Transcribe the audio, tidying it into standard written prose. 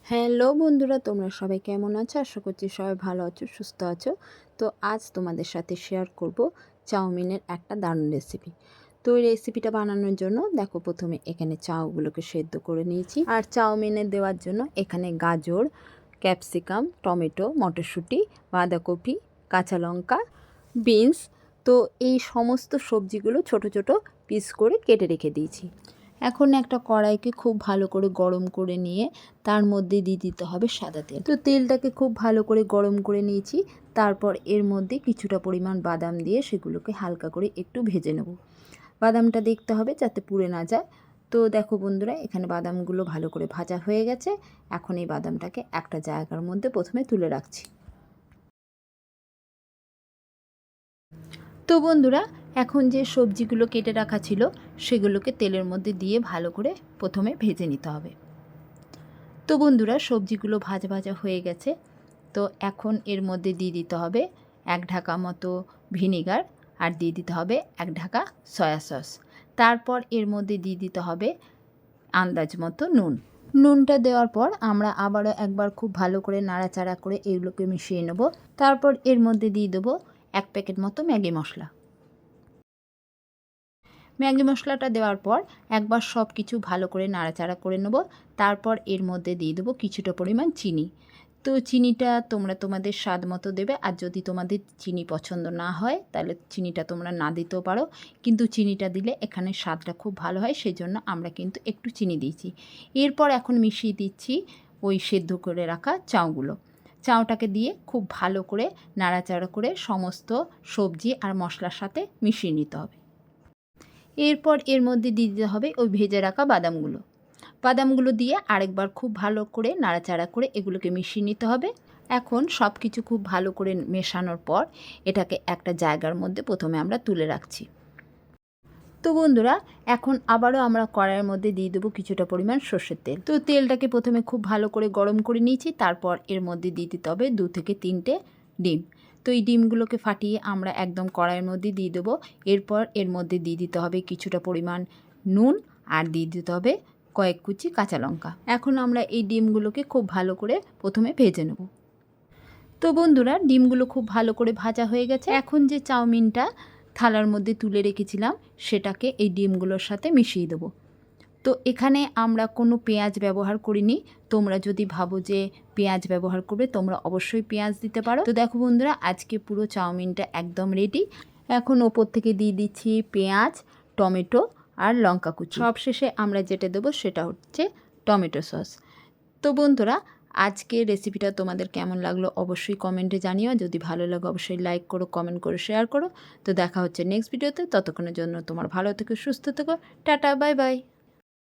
Hello বন্ধুরা, তোমরা সবাই কেমন আছো? আশা করছি সবাই ভালো আছো, সুস্থ আছো। তো আজ তোমাদের সাথে শেয়ার করব চাউমিনের একটা দারুণ রেসিপি। তো এই রেসিপিটা বানানোর জন্য দেখো, প্রথমে এখানে চাউগুলোকে সেদ্ধ করে নিয়েছি। আর চাউমিনে দেওয়ার জন্য এখানে গাজর, ক্যাপসিকাম, টমেটো, মটরশুঁটি, বাঁধাকপি, কাঁচা লঙ্কা, বিনস, তো এই সমস্ত সবজিগুলো ছোট ছোট পিস করে কেটে রেখে দিয়েছি। এখন একটা কড়াইকে খুব ভালো করে গরম করে নিয়ে তার মধ্যে দিয়ে দিতে হবে সাদা তেল। তো তেলটাকে খুব ভালো করে গরম করে নিয়েছি। তারপর এর মধ্যে কিছুটা পরিমাণ বাদাম দিয়ে সেগুলোকে হালকা করে একটু ভেজে নেব। বাদামটা দেখতে হবে যাতে পুড়ে না যায়। তো দেখো বন্ধুরা, এখানে বাদামগুলো ভালো করে ভাজা হয়ে গেছে। এখন এই বাদামটাকে একটা জায়গার মধ্যে প্রথমে তুলে রাখছি। তো বন্ধুরা, এখন যে সবজিগুলো কেটে রাখা ছিল সেগুলোকে তেলের মধ্যে দিয়ে ভালো করে প্রথমে ভেজে নিতে হবে। তো বন্ধুরা, সবজিগুলো ভাজা ভাজা হয়ে গেছে। তো এখন এর মধ্যে দিয়ে দিতে হবে 1 ঢাকা মতো ভিনিগার, আর দিয়ে দিতে হবে 1 ঢাকা সয়া সস। তারপর এর মধ্যে দিয়ে দিতে হবে আন্দাজ মতো নুন। নুনটা দেওয়ার পর আমরা আবারও একবার খুব ভালো করে নাড়াচাড়া করে এগুলোকে মিশিয়ে নেব। তারপর এর মধ্যে দিয়ে দেবো 1 প্যাকেট মতো ম্যাগি মশলা। ম্যাগি মশলাটা দেওয়ার পর একবার সব কিছু ভালো করে নাড়াচাড়া করে নেব। তারপর এর মধ্যে দিয়ে দেবো কিছুটা পরিমাণ চিনি। তো চিনিটা তোমরা তোমাদের স্বাদ মতো দেবে, আর যদি তোমাদের চিনি পছন্দ না হয় তাহলে চিনিটা তোমরা না দিতেও পারো, কিন্তু চিনিটা দিলে এখানে স্বাদটা খুব ভালো হয়, সেই জন্য আমরা কিন্তু একটু চিনি দিয়েছি। এরপর এখন মিশিয়ে দিচ্ছি ওই সেদ্ধ করে রাখা চাউগুলো। চাউটাকে দিয়ে খুব ভালো করে নাড়াচাড়া করে সমস্ত সবজি আর মশলার সাথে মিশিয়ে নিতে হবে। এরপর এর মধ্যে দিয়ে দিতে হবে ওই ভেজে রাখা বাদামগুলো দিয়ে আরেকবার খুব ভালো করে নাড়াচাড়া করে এগুলোকে মিশিয়ে নিতে হবে। এখন সব কিছু খুব ভালো করে মেশানোর পর এটাকে একটা জায়গার মধ্যে প্রথমে আমরা তুলে রাখছি। তো বন্ধুরা, এখন আবারও আমরা কড়াইয়ের মধ্যে দিয়ে দেবো কিছুটা পরিমাণ সর্ষের তেল। তো তেলটাকে প্রথমে খুব ভালো করে গরম করে নিয়েছি। তারপর এর মধ্যে দিয়ে দিতে হবে 2 থেকে 3টে ডিম। তো এই ডিমগুলোকে ফাটিয়ে আমরা একদম কড়াইয়ের মধ্যে দিয়ে দেবো। এরপর এর মধ্যে দিয়ে দিতে হবে কিছুটা পরিমাণ নুন, আর দিয়ে দিতে হবে কয়েক কুচি কাঁচা লঙ্কা। এখন আমরা এই ডিমগুলোকে খুব ভালো করে প্রথমে ভেজে নেব। তো বন্ধুরা, ডিমগুলো খুব ভালো করে ভাজা হয়ে গেছে। এখন যে চাউমিনটা থালার মধ্যে তুলে রেখেছিলাম সেটাকে এই ডিমগুলোর সাথে মিশিয়ে দেবো। তো এখানে আমরা কোনো পেঁয়াজ ব্যবহার করিনি। তোমরা যদি ভাবো যে পেঁয়াজ ব্যবহার করবে, তোমরা অবশ্যই পেঁয়াজ দিতে পারো। তো দেখো বন্ধুরা, আজকে পুরো চাউমিনটা একদম রেডি। এখন ওপর থেকে দিয়ে দিচ্ছি পেঁয়াজ, টমেটো আর লঙ্কা কুচি। সবশেষে আমরা যেটা দেবো সেটা হচ্ছে টমেটো সস। তো বন্ধুরা, আজকের রেসিপিটা তোমাদের কেমন লাগলো অবশ্যই কমেন্টে জানিও। যদি ভালো লাগে অবশ্যই লাইক করো, কমেন্ট করো, শেয়ার করো। তো দেখা হচ্ছে নেক্সট ভিডিওতে। ততক্ষণের জন্য তোমার ভালো থেকো, সুস্থ থেকো। Tata, bye bye.